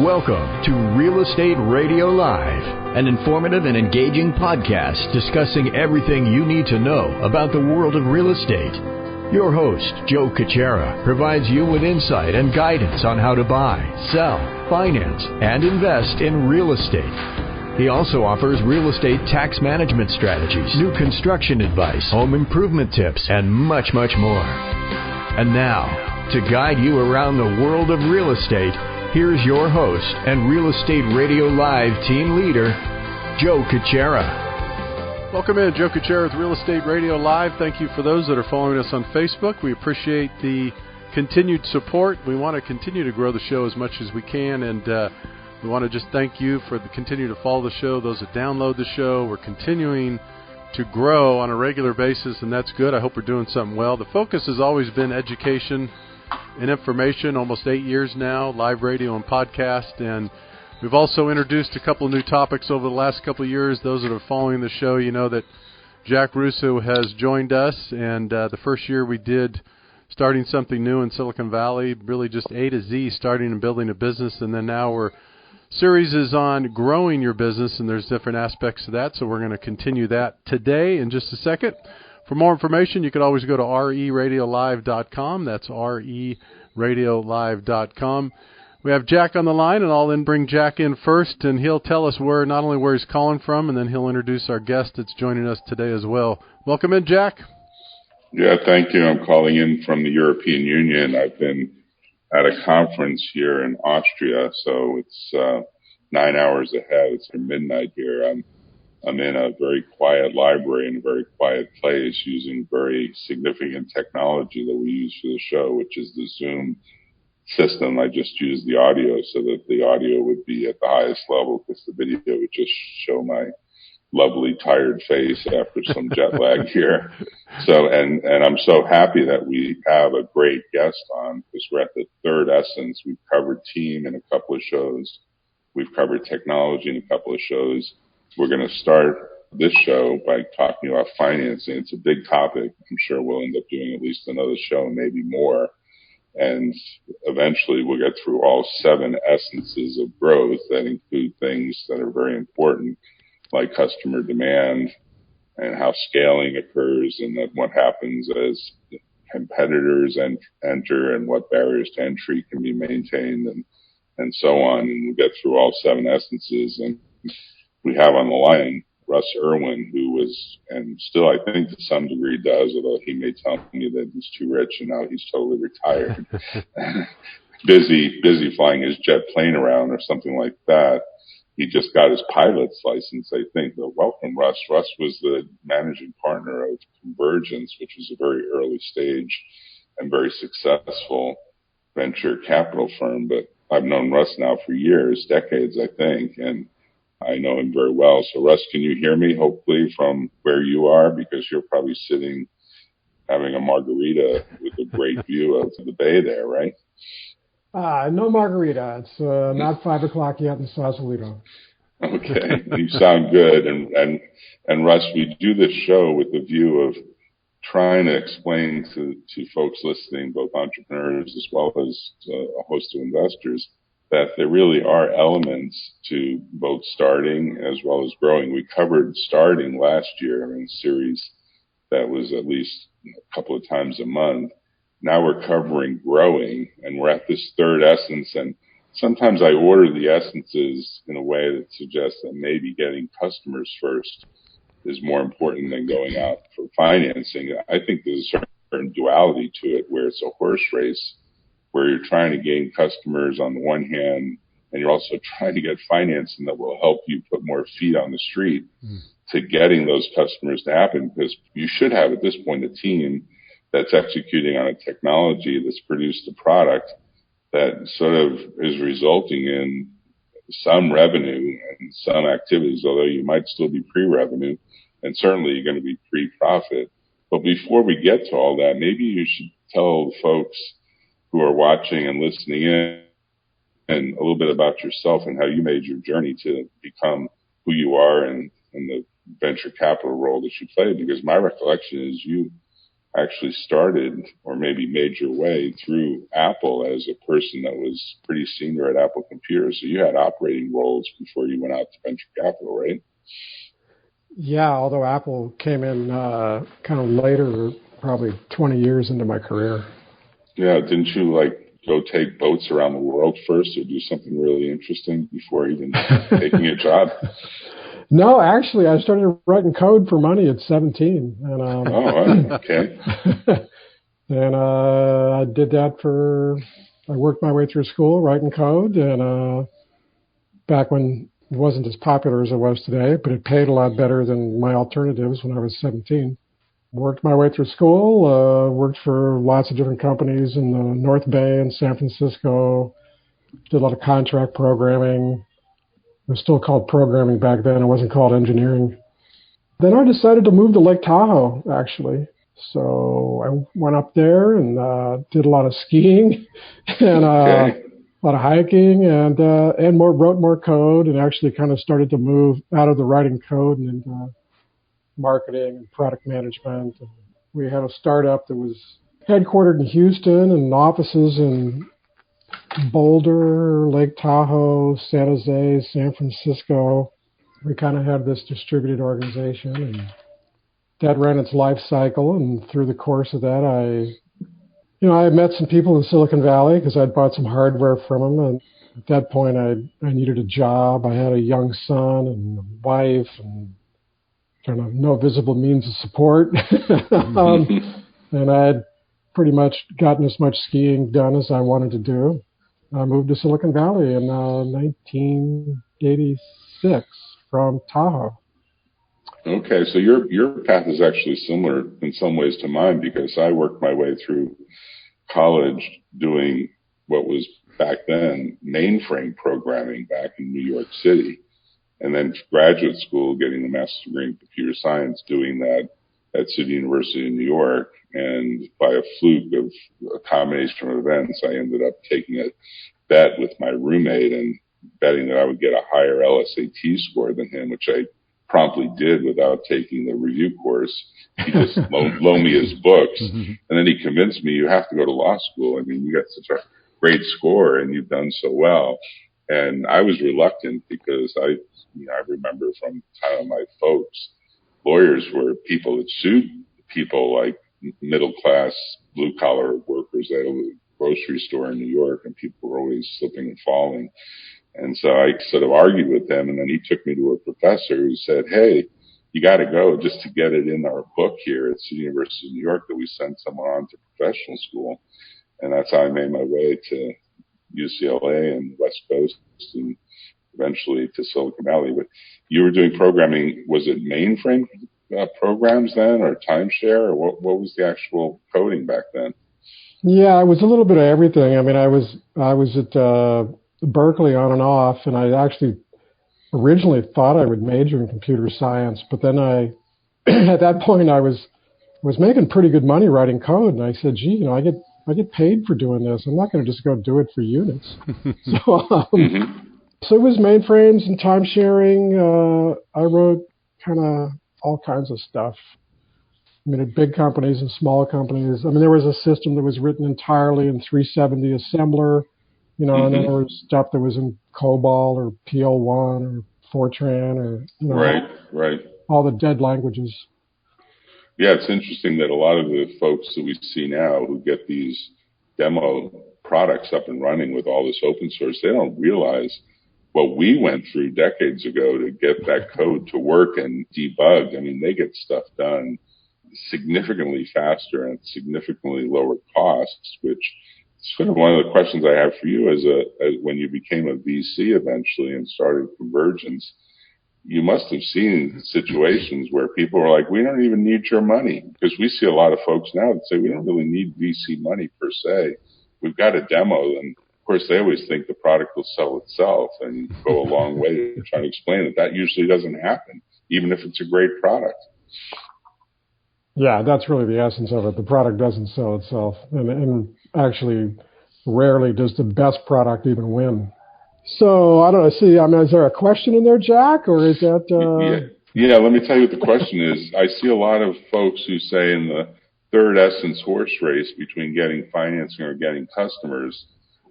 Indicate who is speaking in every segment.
Speaker 1: Welcome to Real Estate Radio Live, an informative and engaging podcast discussing everything you need to know about the world of real estate. Your host, Joe Kuchera, provides you with insight and guidance on how to buy, sell, finance, and invest in real estate. He also offers real estate tax management strategies, new construction advice, home improvement tips, and much, much more. And now, to guide you around the world of real estate, here's your host and Real Estate Radio Live team leader, Joe Kuchera.
Speaker 2: Welcome in, Joe Kuchera with Real Estate Radio Live. Thank you for those that are following us on Facebook. We appreciate the continued support. We want to continue to grow the show as much as we can, and we want to just thank you for continue to follow the show, those that download the show. We're continuing to grow on a regular basis, and that's good. I hope we're doing something well. The focus has always been education and information, almost 8 years now, live radio and podcast, and we've also introduced a couple of new topics over the last couple of years. Those that are following the show, you know that Jack Russo has joined us, and the first year we did starting something new in Silicon Valley, really just A to Z, starting and building a business, and then now we're series is on growing your business, and there's different aspects to that, so we're going to continue that today in just a second. For more information, you can always go to RERL-1643-Growing. That's RERL-1643-Growing. We have Jack on the line, and I'll then bring Jack in first, and he'll tell us not only where he's calling from, and then he'll introduce our guest that's joining us today as well. Welcome in, Jack.
Speaker 3: Yeah, thank you. I'm calling in from the European Union. I've been at a conference here in Austria, so it's 9 hours ahead. It's midnight here. I'm in a very quiet library in a very quiet place using very significant technology that we use for the show, which is the Zoom system. I just used the audio so that the audio would be at the highest level because the video would just show my lovely tired face after some jet lag here. So, and I'm so happy that we have a great guest on because we're at the third essence. We've covered team in a couple of shows. We've covered technology in a couple of shows. We're going to start this show by talking about financing. It's a big topic. I'm sure we'll end up doing at least another show, maybe more. And eventually we'll get through all 7 essences of growth that include things that are very important, like customer demand and how scaling occurs and that what happens as competitors enter and what barriers to entry can be maintained and so on. And we'll get through all 7 essences. And we have on the line Russ Irwin, who was, and still I think to some degree does, although he may tell me that he's too rich and now he's totally retired, busy flying his jet plane around or something like that. He just got his pilot's license, I think. But welcome, Russ. Russ was the managing partner of Convergence, which was a very early stage and very successful venture capital firm. But I've known Russ now for years, decades, I think, and I know him very well. So, Russ, can you hear me, hopefully, from where you are? Because you're probably sitting having a margarita with a great view of the bay there, right?
Speaker 4: No margarita. It's not 5 o'clock yet in Sausalito.
Speaker 3: Okay. You sound good. And Russ, we do this show with the view of trying to explain to folks listening, both entrepreneurs as well as a host of investors, that there really are elements to both starting as well as growing. We covered starting last year in a series that was at least a couple of times a month. Now we're covering growing, and we're at this third essence. And sometimes I order the essences in a way that suggests that maybe getting customers first is more important than going out for financing. I think there's a certain duality to it where it's a horse race, where you're trying to gain customers on the one hand, and you're also trying to get financing that will help you put more feet on the street to getting those customers to happen, because you should have at this point a team that's executing on a technology that's produced a product that sort of is resulting in some revenue and some activities, although you might still be pre-revenue, and certainly you're going to be pre-profit. But before we get to all that, maybe you should tell the folks who are watching and listening in and a little bit about yourself and how you made your journey to become who you are and the venture capital role that you played, because my recollection is you actually started or maybe made your way through Apple as a person that was pretty senior at Apple Computers. So you had operating roles before you went out to venture capital, right?
Speaker 4: Yeah, although Apple came in kind of later, probably 20 years into my career.
Speaker 3: Yeah, didn't you go take boats around the world first or do something really interesting before even taking a job?
Speaker 4: No, actually, I started writing code for money at 17. And,
Speaker 3: okay.
Speaker 4: And I did that I worked my way through school writing code, and back when it wasn't as popular as it was today, but it paid a lot better than my alternatives when I was 17. Worked my way through school, worked for lots of different companies in the North Bay and San Francisco, did a lot of contract programming. It was still called programming back then. It wasn't called engineering. Then I decided to move to Lake Tahoe, actually. So I went up there and did a lot of skiing and a lot of hiking and wrote more code and actually kind of started to move out of the writing code and into marketing and product management. And we had a startup that was headquartered in Houston and offices in Boulder, Lake Tahoe, San Jose, San Francisco. We kind of had this distributed organization, and that ran its life cycle. And through the course of that, I met some people in Silicon Valley because I'd bought some hardware from them. And at that point, I needed a job. I had a young son and a wife and kind of no visible means of support. And I had pretty much gotten as much skiing done as I wanted to do. I moved to Silicon Valley in 1986 from Tahoe.
Speaker 3: Okay, so your path is actually similar in some ways to mine because I worked my way through college doing what was back then mainframe programming back in New York City, and then graduate school getting a master's degree in computer science, doing that at City University in New York. And by a fluke of a combination of events, I ended up taking a bet with my roommate and betting that I would get a higher LSAT score than him, which I promptly did without taking the review course. He just loaned me his books. And then he convinced me, you have to go to law school. I mean, you got such a great score and you've done so well. And I was reluctant because I remember from the time of my folks, lawyers were people that sued people like middle-class, blue-collar workers at a grocery store in New York, and people were always slipping and falling. And so I sort of argued with them, and then he took me to a professor who said, hey, you got to go just to get it in our book here at City University of New York that we send someone on to professional school. And that's how I made my way to UCLA and West Coast and eventually to Silicon Valley. But you were doing programming, was it mainframe programs then or timeshare, or what was the actual coding back then?
Speaker 4: Yeah, it was a little bit of everything. I mean, I was at Berkeley on and off, and I actually originally thought I would major in computer science, but then at that point I was making pretty good money writing code, and I said, gee, I get paid for doing this. I'm not going to just go do it for units. So it was mainframes and time sharing. I wrote kind of all kinds of stuff. I mean, at big companies and small companies. I mean, there was a system that was written entirely in 370 assembler, and then there was stuff that was in COBOL or PL1 or Fortran or,
Speaker 3: Right.
Speaker 4: all the dead languages.
Speaker 3: Yeah, it's interesting that a lot of the folks that we see now who get these demo products up and running with all this open source, they don't realize what we went through decades ago to get that code to work and debug. I mean, they get stuff done significantly faster and significantly lower costs, which is sort of one of the questions I have for you as when you became a VC eventually and started Convergence. You must have seen situations where people are like, we don't even need your money, because we see a lot of folks now that say we don't really need VC money per se. We've got a demo, and of course they always think the product will sell itself and go a long way to try to explain that usually doesn't happen, even if it's a great product.
Speaker 4: Yeah, that's really the essence of it. The product doesn't sell itself, and actually rarely does the best product even win. So I don't know. See, I mean, is there a question in there, Jack, or is that?
Speaker 3: Yeah. Let me tell you what the question is. I see a lot of folks who say in third essence horse race between getting financing or getting customers.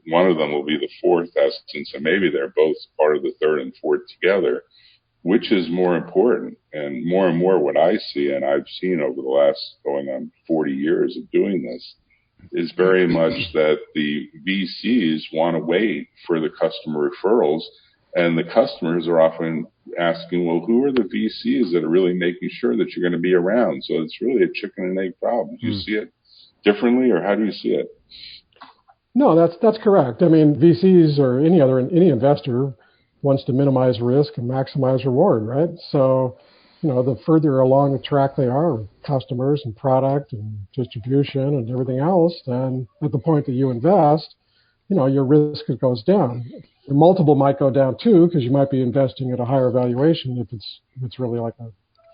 Speaker 3: One of them will be the fourth essence, and maybe they're both part of the third and fourth together. Which is more important? And more what I see, and I've seen over the last going on 40 years of doing this, is very much that the VCs want to wait for the customer referrals, and the customers are often asking, well, who are the VCs that are really making sure that you're going to be around? So it's really a chicken and egg problem. Do you see it differently, or how do you see it?
Speaker 4: No, that's correct. I mean, VCs or any investor wants to minimize risk and maximize reward, right? So, the further along the track they are with customers and product and distribution and everything else, then at the point that you invest, your risk goes down. Your multiple might go down too, because you might be investing at a higher valuation if it's really like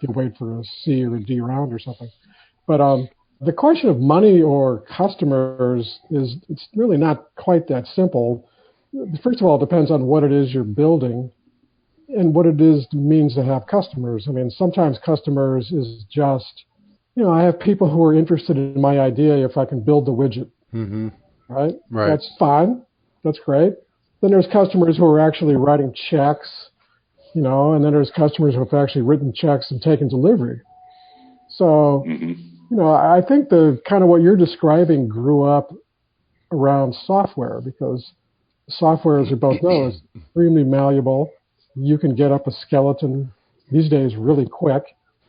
Speaker 4: you wait for a C or a D round or something. But the question of money or customers it's really not quite that simple. First of all, it depends on what it is you're building and what it means to have customers. I mean, sometimes customers is just, I have people who are interested in my idea if I can build the widget.
Speaker 2: Mm-hmm.
Speaker 4: Right?
Speaker 2: Right.
Speaker 4: That's fine. That's great. Then there's customers who are actually writing checks, and then there's customers who have actually written checks and taken delivery. So, I think the kind of what you're describing grew up around software, because software, as we both know, is extremely malleable. You can get up a skeleton these days really quick.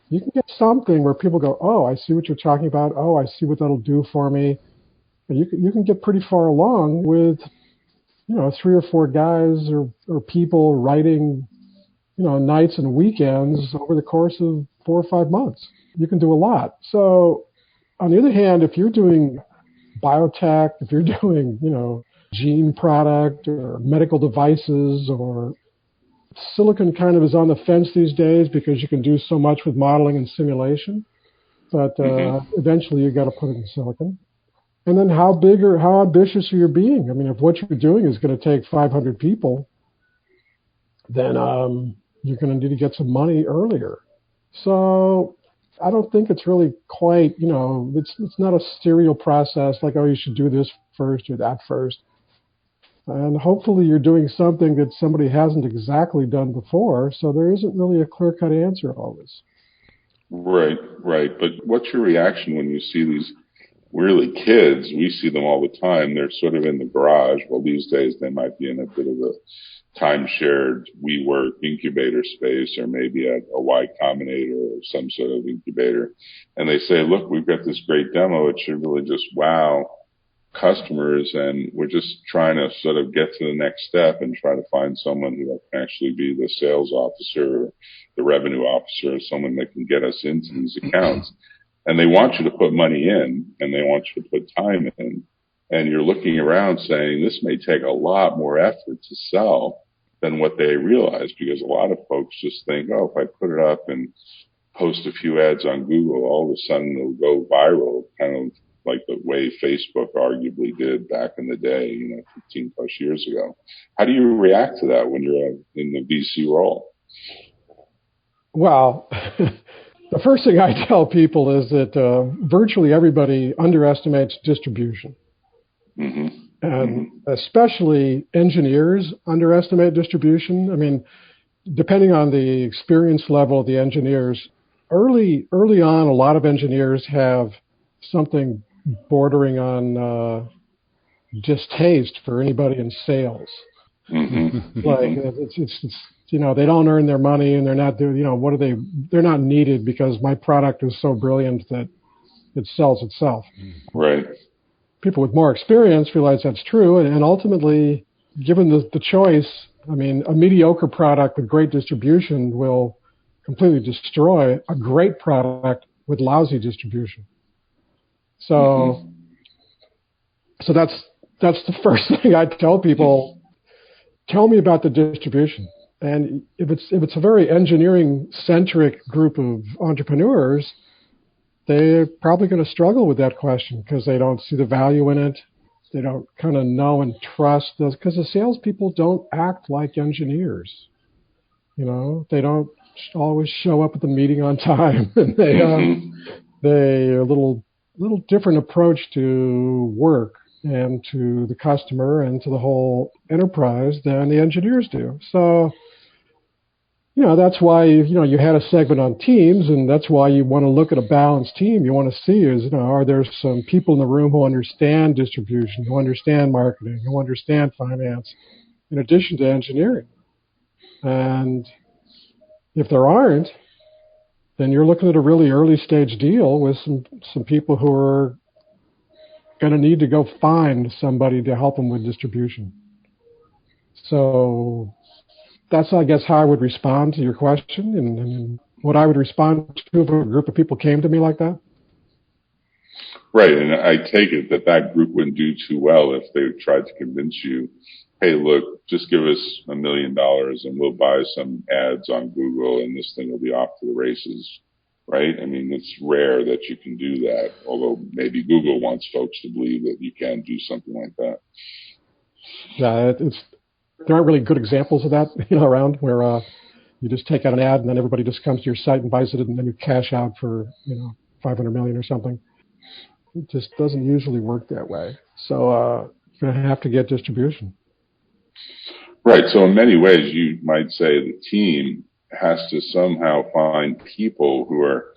Speaker 4: You can get something where people go, oh, I see what you're talking about. Oh, I see what that'll do for me. And you can get pretty far along with, 3 or 4 guys or people writing, nights and weekends over the course of 4 or 5 months. You can do a lot. So on the other hand, if you're doing biotech, if you're doing, gene product or medical devices, or silicon kind of is on the fence these days because you can do so much with modeling and simulation. But eventually you got to put it in silicon. And then how big or how ambitious are you being? I mean, if what you're doing is going to take 500 people, then you're going to need to get some money earlier. So I don't think it's really quite, it's not a serial process like, oh, you should do this first or that first. And hopefully you're doing something that somebody hasn't exactly done before, so there isn't really a clear-cut answer always.
Speaker 3: Right. But what's your reaction when you see these really kids? We see them all the time. They're sort of in the garage. Well, these days they might be in a bit of a time-shared WeWork incubator space, or maybe a Y Combinator or some sort of incubator. And they say, look, we've got this great demo. It should really just wow customers, and we're just trying to sort of get to the next step and try to find someone who can actually be the sales officer, or the revenue officer, or someone that can get us into these accounts. And they want you to put money in, and they want you to put time in. And you're looking around saying, this may take a lot more effort to sell than what they realize, because a lot of folks just think, oh, if I put it up and post a few ads on Google, all of a sudden it'll go viral, kind of like the way Facebook arguably did back in the day, 15 plus years ago. How do you react to that when you're in the VC role?
Speaker 4: Well, the first thing I tell people is that virtually everybody underestimates distribution. And especially engineers underestimate distribution. I mean, depending on the experience level of the engineers, early on, a lot of engineers have something bordering on distaste for anybody in sales. Like it's they don't earn their money, and they're not doing, they're not needed because my product is so brilliant that it sells itself.
Speaker 3: Right.
Speaker 4: People with more experience realize that's true, and ultimately, given the choice, I mean, a mediocre product with great distribution will completely destroy a great product with lousy distribution. So that's the first thing I tell people. Tell me about the distribution. And if it's a very engineering-centric group of entrepreneurs, they're probably going to struggle with that question because they don't see the value in it. They don't kind of know and trust those, because the salespeople don't act like engineers. They don't always show up at the meeting on time, and they're a little little different approach to work and to the customer and to the whole enterprise than the engineers do. So, that's why, you had a segment on teams, and that's why you want to look at a balanced team. You want to see are there some people in the room who understand distribution, who understand marketing, who understand finance, in addition to engineering. And if there aren't, then you're looking at a really early stage deal with some people who are going to need to go find somebody to help them with distribution. So that's, I guess, how I would respond to your question and what I would respond to if a group of people came to me like that.
Speaker 3: Right, and I take it that group wouldn't do too well if they tried to convince you, hey, look, just give us $1 million and we'll buy some ads on Google and this thing will be off to the races, right? I mean, it's rare that you can do that, although maybe Google wants folks to believe that you can do something like that.
Speaker 4: Yeah, there aren't really good examples of that, around where you just take out an ad and then everybody just comes to your site and buys it and then you cash out for, $500 million or something. It just doesn't usually work that way. So you're going to have to get distribution.
Speaker 3: Right. So in many ways, you might say the team has to somehow find people who are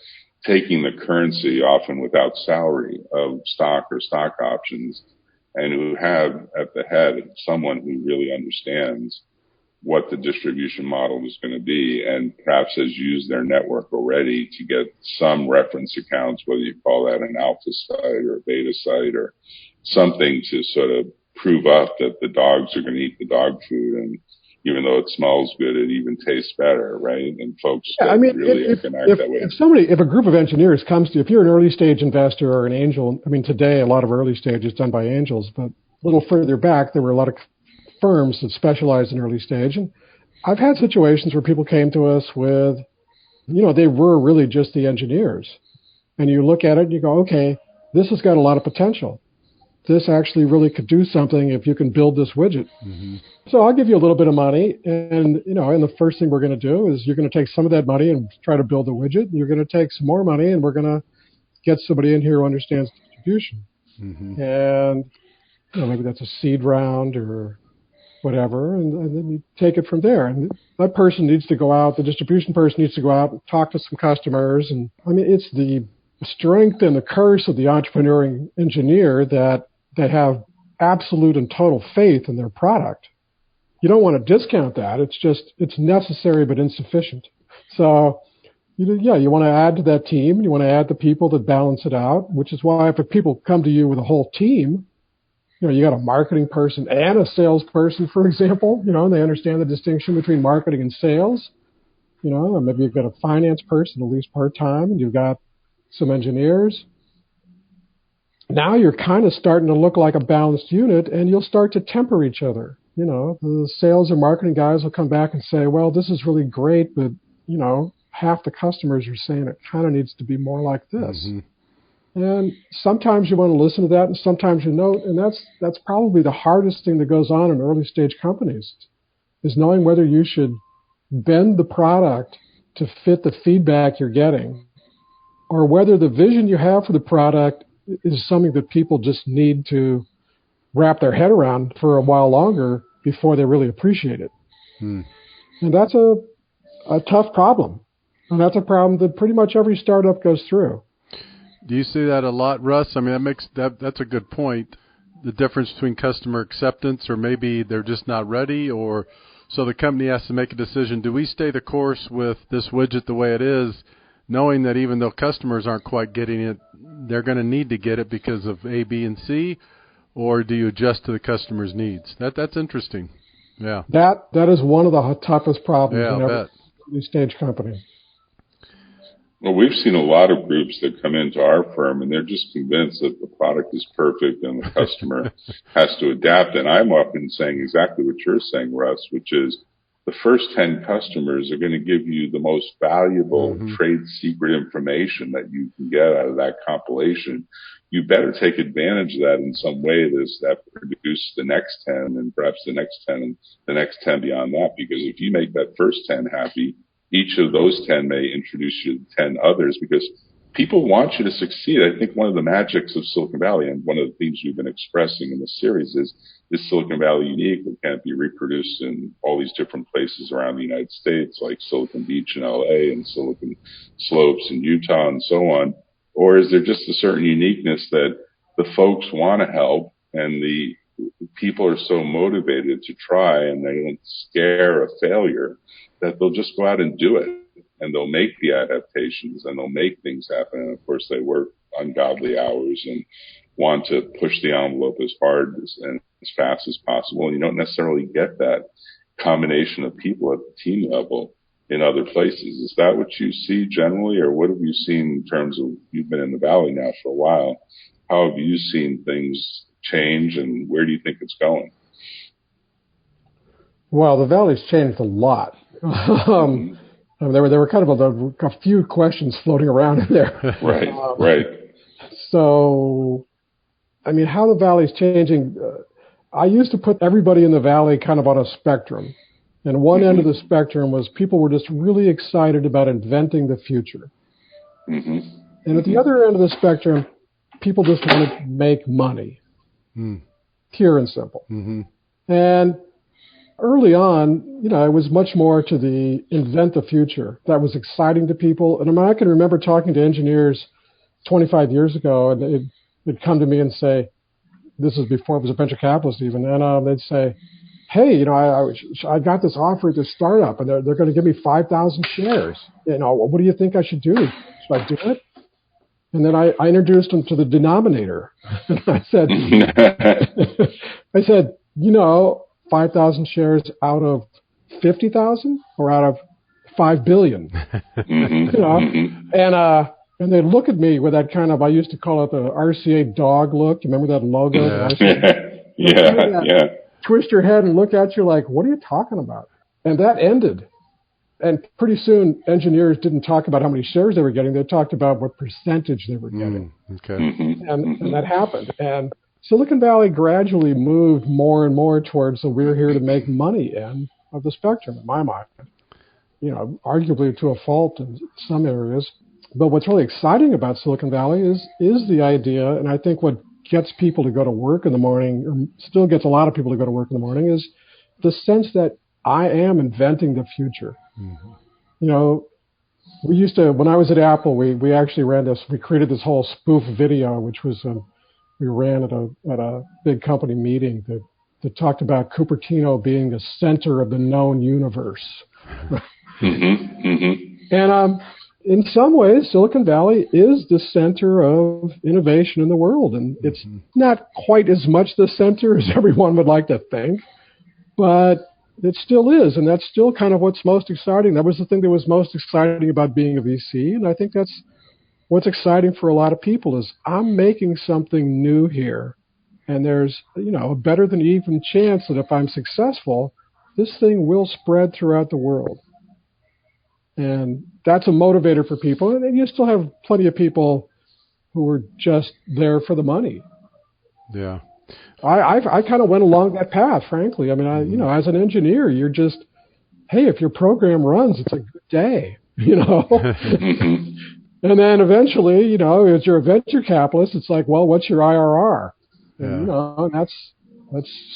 Speaker 3: taking the currency, often without salary, of stock or stock options, and who have at the head someone who really understands what the distribution model is going to be and perhaps has used their network already to get some reference accounts, whether you call that an alpha site or a beta site or something to sort of prove up that the dogs are going to eat the dog food, and even though it smells good, it even tastes better, right? And folks really connect that way.
Speaker 4: If a group of engineers comes to you, if you're an early stage investor or an angel, today a lot of early stage is done by angels, but a little further back, there were a lot of firms that specialized in early stage. And I've had situations where people came to us with, they were really just the engineers. And you look at it and you go, okay, this has got a lot of potential. This actually really could do something if you can build this widget. Mm-hmm. So I'll give you a little bit of money. And, and the first thing we're going to do is you're going to take some of that money and try to build a widget. And you're going to take some more money and we're going to get somebody in here who understands distribution. Mm-hmm. And, maybe that's a seed round or whatever, and then you take it from there. And that person needs to go out, the distribution person needs to go out and talk to some customers. And it's the strength and the curse of the entrepreneuring engineer that they have absolute and total faith in their product. You don't want to discount that. It's necessary but insufficient. So, you want to add to that team. You want to add the people that balance it out, which is why if people come to you with a whole team, you got a marketing person and a salesperson, for example, and they understand the distinction between marketing and sales. And maybe you've got a finance person, at least part-time, and you've got some engineers. Now you're kind of starting to look like a balanced unit, and you'll start to temper each other. The sales and marketing guys will come back and say, well, this is really great, but, half the customers are saying it kind of needs to be more like this. Mm-hmm. And sometimes you want to listen to that, and sometimes you don't. And that's probably the hardest thing that goes on in early stage companies, is knowing whether you should bend the product to fit the feedback you're getting, or whether the vision you have for the product is something that people just need to wrap their head around for a while longer before they really appreciate it. Hmm. And that's a tough problem. And that's a problem that pretty much every startup goes through.
Speaker 2: Do you see that a lot, Russ? That's a good point. The difference between customer acceptance, or maybe they're just not ready, or so the company has to make a decision. Do we stay the course with this widget the way it is, knowing that even though customers aren't quite getting it, they're going to need to get it because of A, B, and C, or do you adjust to the customer's needs? That's interesting. Yeah.
Speaker 4: That is one of the toughest problems in every early stage company.
Speaker 3: Well, we've seen a lot of groups that come into our firm, and they're just convinced that the product is perfect and the customer has to adapt. And I'm often saying exactly what you're saying, Russ, which is the first 10 customers are going to give you the most valuable trade secret information that you can get out of that compilation. You better take advantage of that in some way that produces the next 10 and perhaps the next 10 and the next 10 beyond that. Because if you make that first 10 happy, each of those 10 may introduce you to 10 others, because people want you to succeed. I think one of the magics of Silicon Valley, and one of the things we've been expressing in this series, is Silicon Valley unique? It can't be reproduced in all these different places around the United States, like Silicon Beach in LA and Silicon Slopes in Utah and so on? Or is there just a certain uniqueness that the folks want to help and the people are so motivated to try and they don't scare a failure that they'll just go out and do it? And they'll make the adaptations and they'll make things happen. And of course, they work ungodly hours and want to push the envelope as hard and as fast as possible. And you don't necessarily get that combination of people at the team level in other places. Is that what you see generally, or what have you seen in terms of, you've been in the Valley now for a while, how have you seen things change and where do you think it's going?
Speaker 4: Well, the Valley's changed a lot. There were kind of a few questions floating around in there.
Speaker 3: Right, right.
Speaker 4: So, I mean, how the Valley's changing, I used to put everybody in the Valley kind of on a spectrum. And one end of the spectrum was people were just really excited about inventing the future. And at the other end of the spectrum, people just wanted to make money. Pure and simple. And early on, you know, it was much more to the invent the future. That was exciting to people. And I can remember talking to engineers 25 years ago, and they'd come to me and say, this is before it was a venture capitalist even, and they'd say, hey, you know, I got this offer at this startup, and they're going to give me 5,000 shares. You know, what do you think I should do? Should I do it? And then I introduced them to the denominator. And I said, you know, 5,000 shares out of 50,000 or out of 5 billion, you know, and they look at me with that kind of, I used to call it the RCA dog look. You remember that logo? Yeah. Twist your head and look at you like, what are you talking about? And that ended. And pretty soon, engineers didn't talk about how many shares they were getting. They talked about what percentage they were getting. And that happened. And Silicon Valley gradually moved more and more towards the we're here to make money end of the spectrum, in my mind. You know, arguably to a fault in some areas. But what's really exciting about Silicon Valley is the idea, and I think what gets people to go to work in the morning, or still gets a lot of people to go to work in the morning, is the sense that I am inventing the future. You know, we used to, when I was at Apple, we actually we created this whole spoof video, which was we ran at a big company meeting that talked about Cupertino being the center of the known universe. And in some ways, Silicon Valley is the center of innovation in the world. And it's not quite as much the center as everyone would like to think, but it still is. And that's still kind of what's most exciting. That was the thing that was most exciting about being a VC. And I think that's what's exciting for a lot of people is I'm making something new here. And there's, you know, a better than even chance that if I'm successful, this thing will spread throughout the world. And that's a motivator for people. And then you still have plenty of people who are just there for the money.
Speaker 2: Yeah.
Speaker 4: I kind of went along that path, frankly. I mean, you know, as an engineer, you're just, hey, if your program runs, it's a good day, you know. And then eventually, you know, as you're a venture capitalist, it's like, well, what's your IRR? And, you know, that's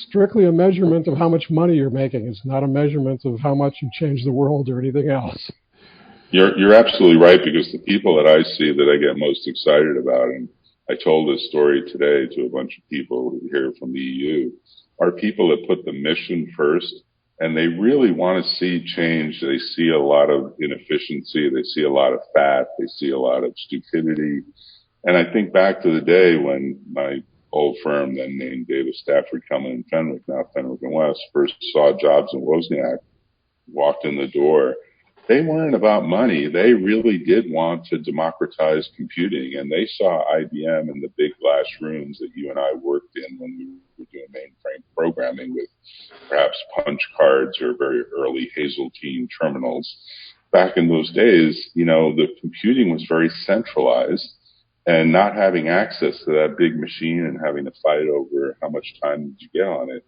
Speaker 4: strictly a measurement of how much money you're making. It's not a measurement of how much you change the world or anything else.
Speaker 3: You're absolutely right, because the people that I see that I get most excited about, and I told this story today to a bunch of people here from the EU, are people that put the mission first, and they really want to see change. They see a lot of inefficiency. They see a lot of fat. They see a lot of stupidity. And I think back to the day when my old firm, then named Davis Stafford Cummins and Fenwick, now Fenwick and West, first saw Jobs and Wozniak, walked in the door. They weren't about money. They really did want to democratize computing, and they saw IBM in the big glass rooms that you and I worked in when we were doing mainframe programming with perhaps punch cards or very early Hazeltine terminals. Back in those days, you know, the computing was very centralized, and not having access to that big machine and having to fight over how much time did you get on it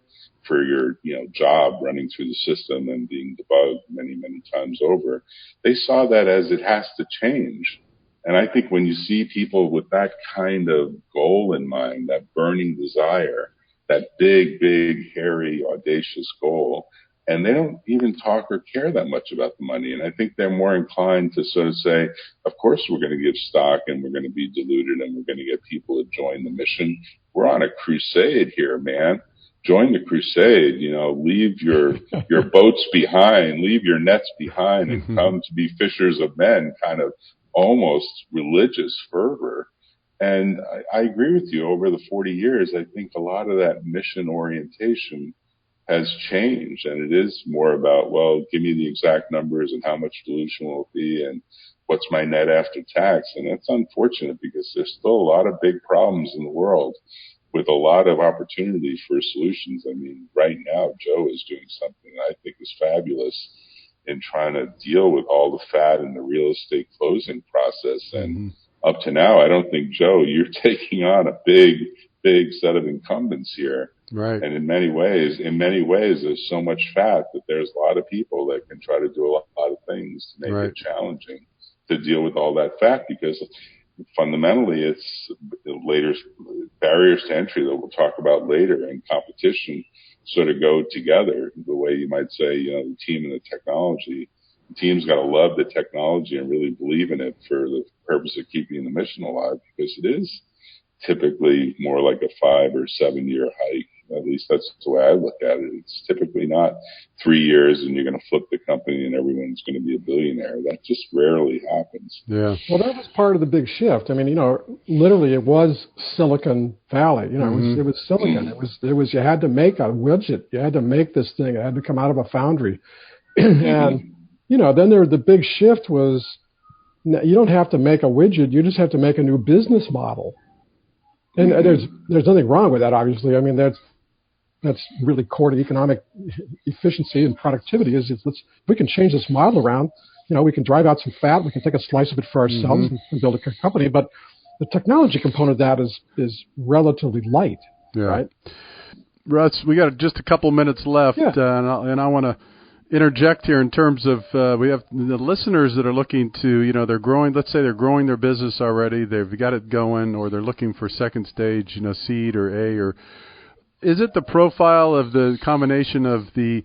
Speaker 3: for your, you know, job running through the system and being debugged many, many times over. They saw that as it has to change. And I think when you see people with that kind of goal in mind, that burning desire, that big, big, hairy, audacious goal, and they don't even talk or care that much about the money. And I think they're more inclined to sort of say, of course we're going to give stock and we're going to be diluted and we're going to get people to join the mission. We're on a crusade here, man. Join the crusade, leave your boats behind, leave your nets behind and come to be fishers of men, kind of almost religious fervor. And I agree with you. Over the 40 years, I think a lot of that mission orientation has changed, and it is more about, well, give me the exact numbers and how much dilution will it be and what's my net after tax. And that's unfortunate because there's still a lot of big problems in the world with a lot of opportunity for solutions. I mean, right now, Joe is doing something I think is fabulous in trying to deal with all the fat in the real estate closing process. And up to now, I don't think, Joe, you're taking on a big, big set of incumbents here.
Speaker 2: Right.
Speaker 3: And in many ways, there's so much fat that there's a lot of people that can try to do a lot of things to make it challenging to deal with all that fat, because fundamentally it's later barriers to entry that we'll talk about later, and competition sort of go together the way you might say, the team and the technology. The team's got to love the technology and really believe in it for the purpose of keeping the mission alive, because it is typically more like a 5 or 7 year hike. At least that's the way I look at it. It's typically not 3 years and you're going to flip the company and everyone's going to be a billionaire. That just rarely happens.
Speaker 2: Yeah.
Speaker 4: Well, that was part of the big shift. I mean, literally it was Silicon Valley. It was silicon. It was, you had to make a widget. You had to make this thing. It had to come out of a foundry. And, then the big shift was, you don't have to make a widget. You just have to make a new business model. And there's nothing wrong with that, obviously. I mean, that's really core to economic efficiency and productivity. We can change this model around. We can drive out some fat. We can take a slice of it for ourselves and build a company. But the technology component of that is relatively light, right?
Speaker 2: Russ, we got just a couple minutes left, and I want to interject here in terms of we have the listeners that are looking to, they're growing. Let's say they're growing their business already. They've got it going, or they're looking for second stage, seed or A, or is it the profile of the combination of the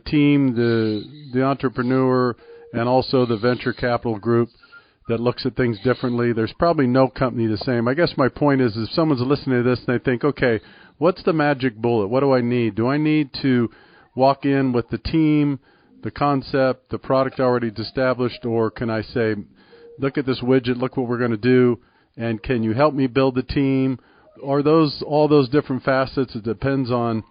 Speaker 2: team, the entrepreneur, and also the venture capital group that looks at things differently? There's probably no company the same. I guess my point is, if someone's listening to this and they think, okay, what's the magic bullet? What do I need? Do I need to walk in with the team, the concept, the product already established, or can I say, look at this widget, look what we're going to do, and can you help me build the team? Are all those different facets? It depends on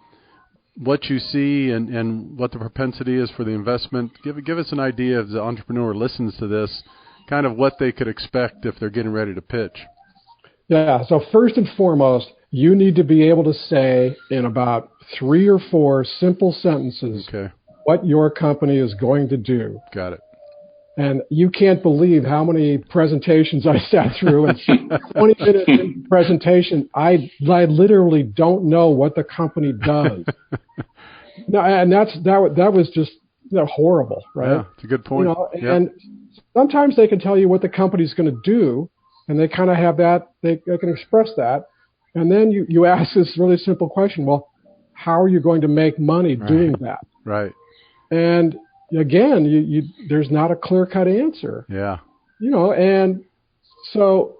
Speaker 2: what you see and what the propensity is for the investment. Give us an idea, if the entrepreneur listens to this, kind of what they could expect if they're getting ready to pitch.
Speaker 4: Yeah, so first and foremost, you need to be able to say in about 3 or 4 simple sentences what your company is going to do.
Speaker 2: Got it.
Speaker 4: And you can't believe how many presentations I sat through. And 20 minutes in presentation, I literally don't know what the company does. No, and that was just horrible, right?
Speaker 2: Yeah, it's a good point.
Speaker 4: And sometimes they can tell you what the company's going to do, and they kind of have that. They can express that, and then you ask this really simple question: well, how are you going to make money doing that?
Speaker 2: Right.
Speaker 4: And again, there's not a clear-cut answer.
Speaker 2: Yeah.
Speaker 4: And so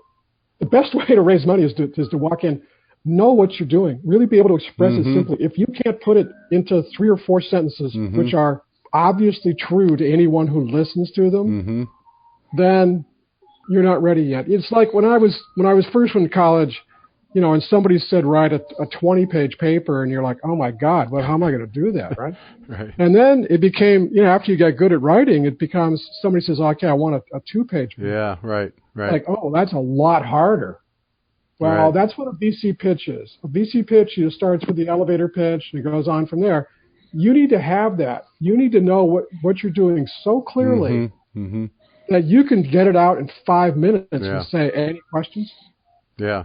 Speaker 4: the best way to raise money is to walk in, know what you're doing, really be able to express it simply. If you can't put it into 3 or 4 sentences, which are obviously true to anyone who listens to them, then you're not ready yet. It's like when I was first in college, and somebody said write a 20-page paper, and you're like, oh my God, how am I going to do that, right?
Speaker 2: Right.
Speaker 4: And then it became, after you get good at writing, it becomes somebody says, okay, I want a 2-page paper.
Speaker 2: Yeah, right.
Speaker 4: Like, oh, that's a lot harder. Well, that's what a VC pitch is. A VC pitch, starts with the elevator pitch and it goes on from there. You need to have that. You need to know what you're doing so clearly that you can get it out in 5 minutes and say, any questions?
Speaker 2: Yeah.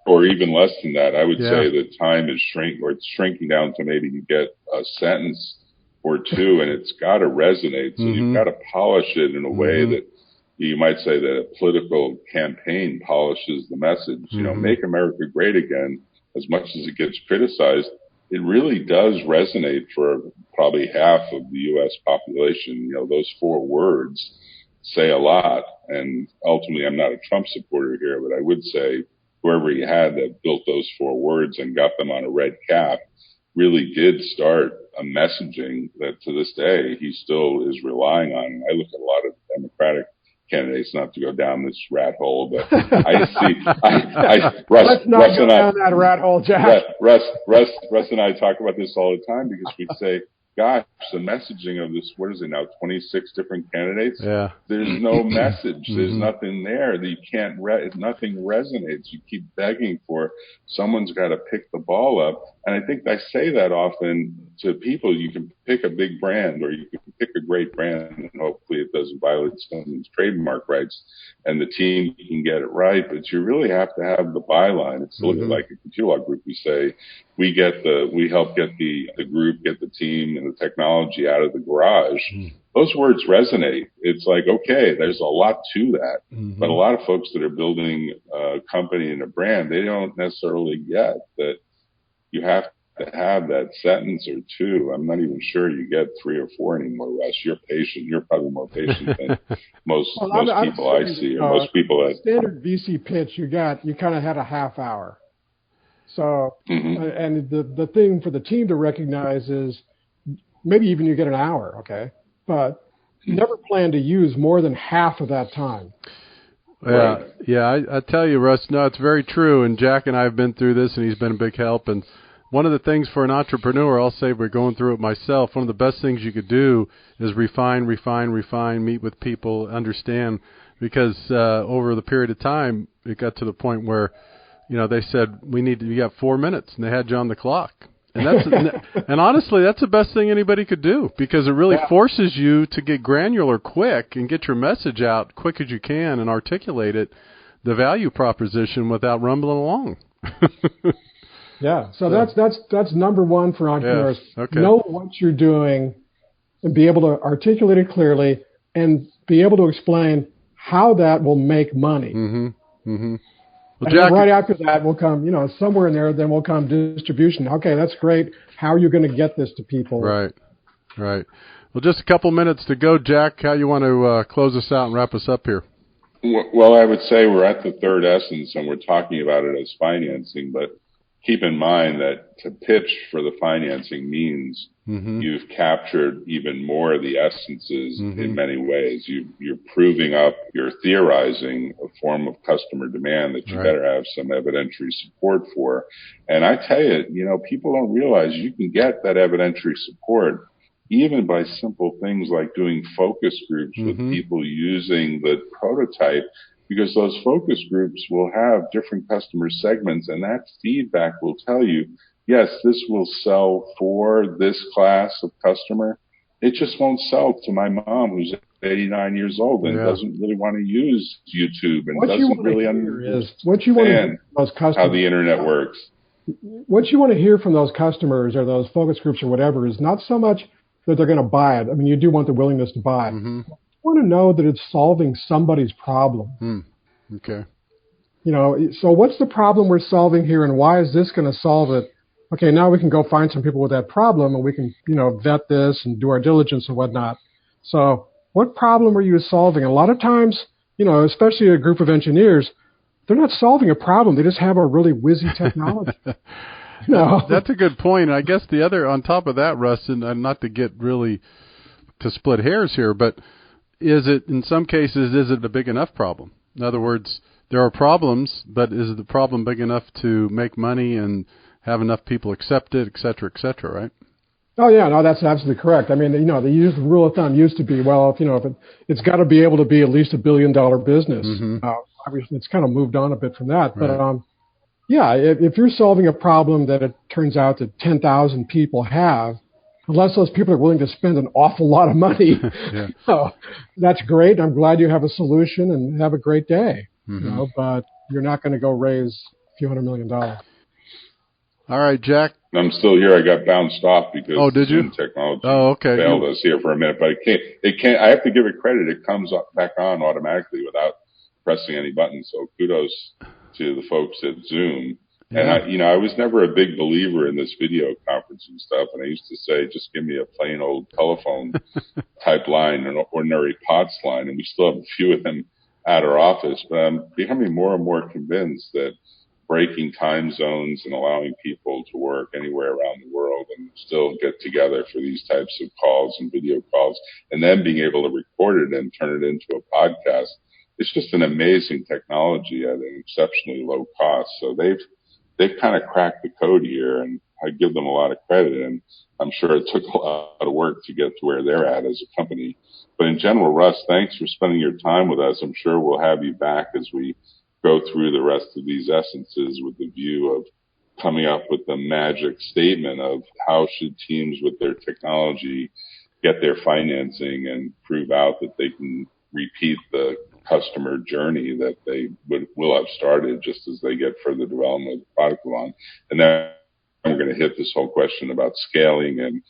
Speaker 3: Or even less than that. I would say the time is it's shrinking down to maybe you get a sentence or 2, and it's got to resonate. So you've got to polish it in a way that you might say that a political campaign polishes the message. You know, make America great again. As much as it gets criticized, it really does resonate for probably half of the U.S. population. You know, those 4 words say a lot. And ultimately, I'm not a Trump supporter here, but I would say whoever he had that built those 4 words and got them on a red cap really did start a messaging that to this day he still is relying on. And I look at a lot of Democratic candidates, not to go down this rat hole, but I see, Russ and I,
Speaker 4: down that rat hole, Jack.
Speaker 3: Russ and I talk about this all the time because we say, gosh, the messaging of this, what is it now, 26 different candidates?
Speaker 2: Yeah.
Speaker 3: There's no message. There's nothing there that you can't, nothing resonates. You keep begging for, someone's got to pick the ball up. And I think I say that often to people. You can pick a big brand or you can pick a great brand and hopefully it doesn't violate someone's trademark rights and the team can get it right. But you really have to have the byline. It's a little bit like a computer log group. We say, we help get the group, get the team and the technology out of the garage. Those words resonate. It's like, okay, there's a lot to that. But a lot of folks that are building a company and a brand, they don't necessarily get that you have to have that sentence or 2. I'm not even sure you get 3 or 4 anymore, Russ. You're patient. You're probably more patient than most people I see, or most people that
Speaker 4: standard VC pitch you kind of had a half hour. So, and the thing for the team to recognize is maybe even you get an hour, okay? But never plan to use more than half of that time.
Speaker 2: Yeah, I tell you, Russ, no, it's very true. And Jack and I have been through this, and he's been a big help. And one of the things for an entrepreneur, I'll say we're going through it myself, one of the best things you could do is refine, meet with people, understand. Because over the period of time, it got to the point where, you know, they said, you got 4 minutes, and they had you on the clock. And that's and honestly, that's the best thing anybody could do because it really forces you to get granular quick and get your message out quick as you can and articulate it, the value proposition without rumbling along.
Speaker 4: So that's number 1 for entrepreneurs.
Speaker 2: Yeah. Okay.
Speaker 4: Know what you're doing and be able to articulate it clearly and be able to explain how that will make money. Well, Jack, right after that will come, somewhere in there, then will come distribution. Okay, that's great. How are you going to get this to people?
Speaker 2: Right. Well, just a couple minutes to go, Jack. How you want to close us out and wrap us up here?
Speaker 3: Well, I would say we're at the third essence, and we're talking about it as financing, but keep in mind that to pitch for the financing means you've captured even more of the essences in many ways. You're proving up, you're theorizing a form of customer demand that you better have some evidentiary support for. And I tell you, people don't realize you can get that evidentiary support even by simple things like doing focus groups with people using the prototype, because those focus groups will have different customer segments, and that feedback will tell you, yes, this will sell for this class of customer. It just won't sell to my mom who's 89 years old and doesn't really want to use YouTube and doesn't really understand how the internet works.
Speaker 4: What you want to hear from those customers or those focus groups or whatever is not so much that they're going to buy it. I mean, you do want the willingness to buy it. Want to know that it's solving somebody's problem.
Speaker 2: Okay.
Speaker 4: So what's the problem we're solving here and why is this going to solve it? Okay, now we can go find some people with that problem and we can, vet this and do our diligence and whatnot. So what problem are you solving? And a lot of times, especially a group of engineers, they're not solving a problem. They just have a really whizzy technology.
Speaker 2: That's a good point. I guess the other, on top of that, Russ, and not to get really to split hairs here, but in some cases, is it a big enough problem? In other words, there are problems, but is the problem big enough to make money and have enough people accept it, et cetera, right?
Speaker 4: Oh, yeah, no, that's absolutely correct. I mean, the rule of thumb used to be, well, it's got to be able to be at least $1 billion business. Obviously, it's kind of moved on a bit from that. But, if you're solving a problem that it turns out that 10,000 people have, unless those people are willing to spend an awful lot of money, that's great. I'm glad you have a solution and have a great day. But you're not going to go raise a few $100 million.
Speaker 2: All right, Jack.
Speaker 3: I'm still here. I got bounced off because
Speaker 2: Zoom
Speaker 3: technology
Speaker 2: okay.
Speaker 3: failed us here for a minute. But it can't. I have to give it credit. It comes up back on automatically without pressing any buttons. So kudos to the folks at Zoom.
Speaker 2: Yeah.
Speaker 3: And I was never a big believer in this video conferencing stuff. And I used to say, just give me a plain old telephone type line, an ordinary POTS line. And we still have a few of them at our office. But I'm becoming more and more convinced that breaking time zones and allowing people to work anywhere around the world and still get together for these types of calls and video calls, and then being able to record it and turn it into a podcast. It's just an amazing technology at an exceptionally low cost. So they've kind of cracked the code here, and I give them a lot of credit. And I'm sure it took a lot of work to get to where they're at as a company. But in general, Russ, thanks for spending your time with us. I'm sure we'll have you back as we go through the rest of these essences with the view of coming up with the magic statement of how should teams with their technology get their financing and prove out that they can repeat the customer journey that they will have started just as they get further development of the product along. And then we're going to hit this whole question about scaling and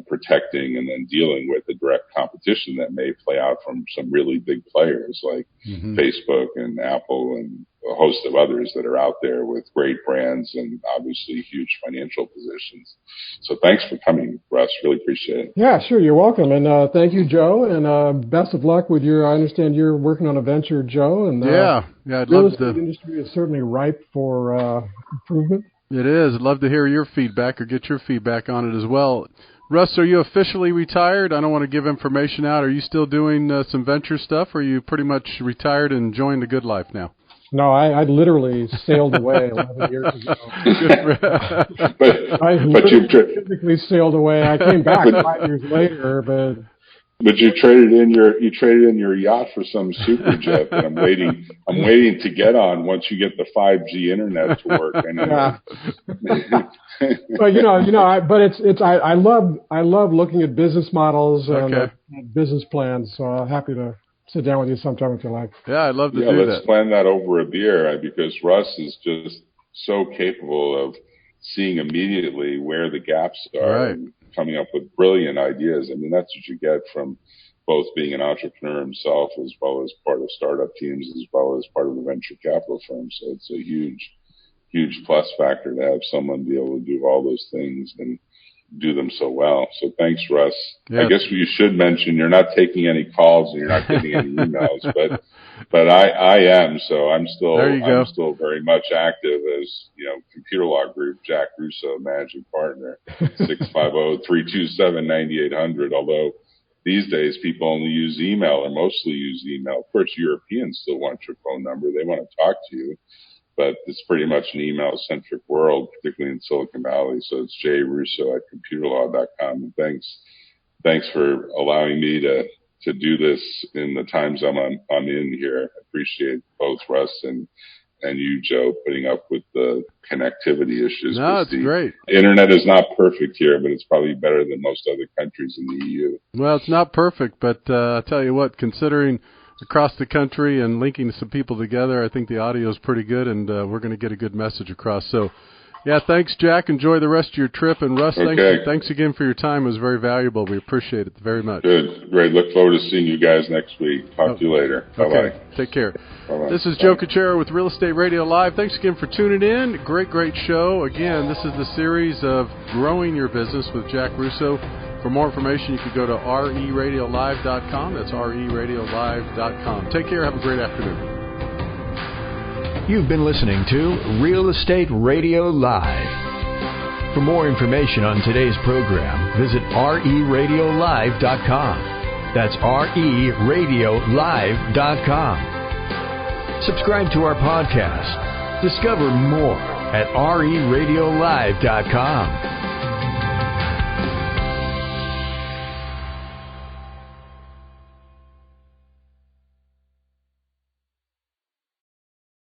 Speaker 3: protecting and then dealing with the direct competition that may play out from some really big players like Facebook and Apple and a host of others that are out there with great brands and obviously huge financial positions. So thanks for coming, Russ. Really appreciate it.
Speaker 4: Yeah, sure. You're welcome. And thank you, Joe. And best of luck with I understand you're working on a venture, Joe. And
Speaker 2: yeah, I'd
Speaker 4: real
Speaker 2: love
Speaker 4: estate industry is certainly ripe for improvement.
Speaker 2: It is. I'd love to hear your feedback or get your feedback on it as well. Russ, are you officially retired? I don't want to give information out. Are you still doing some venture stuff, or are you pretty much retired and enjoying the good life now?
Speaker 4: No, I literally sailed away 11 years ago.
Speaker 3: but you
Speaker 4: physically sailed away. I came back 5 years later,
Speaker 3: But you traded in your yacht for some super jet that I'm waiting to get on once you get the 5G internet to work.
Speaker 4: Yeah. But I love looking at business models and business plans. So I'm happy to sit down with you sometime if you like.
Speaker 2: Yeah, I'd love to do that.
Speaker 3: Let's plan that over a beer because Russ is just so capable of seeing immediately where the gaps are and coming up with brilliant ideas. I mean, that's what you get from both being an entrepreneur himself as well as part of startup teams as well as part of the venture capital firm. So it's a huge plus factor to have someone be able to do all those things and do them so well. So thanks, Russ. Yeah. I guess you should mention you're not taking any calls and you're not getting any emails, but I am. So I'm still very much active as, Computer Law Group, Jack Russo, managing partner, 650-327-9800. Although these days people only use email or mostly use email. Of course, Europeans still want your phone number. They want to talk to you. But it's pretty much an email-centric world, particularly in Silicon Valley. So it's jrusso@computerlaw.com. And thanks for allowing me to do this in the times I'm in here. I appreciate both Russ and you, Joe, putting up with the connectivity issues.
Speaker 2: No, it's great.
Speaker 3: Internet is not perfect here, but it's probably better than most other countries in the EU.
Speaker 2: Well, it's not perfect, but I'll tell you what, considering across the country and linking some people together, I think the audio is pretty good, and we're going to get a good message across. So, yeah, thanks, Jack. Enjoy the rest of your trip. And, Russ, thanks again for your time. It was very valuable. We appreciate it very much.
Speaker 3: Good. Great. Look forward to seeing you guys next week. Talk to you later. Bye-bye.
Speaker 2: Okay. Take care. Bye-bye. This is Joe Kuchera with Real Estate Radio Live. Thanks again for tuning in. Great show. Again, this is the series of Growing Your Business with Jack Russo. For more information, you can go to RERL-1643-Growing. That's RERL-1643-Growing.com. Take care. Have a great afternoon.
Speaker 1: You've been listening to Real Estate Radio Live. For more information on today's program, visit RERadiolive.com. That's RERadiolive.com. Subscribe to our podcast. Discover more at RERadiolive.com.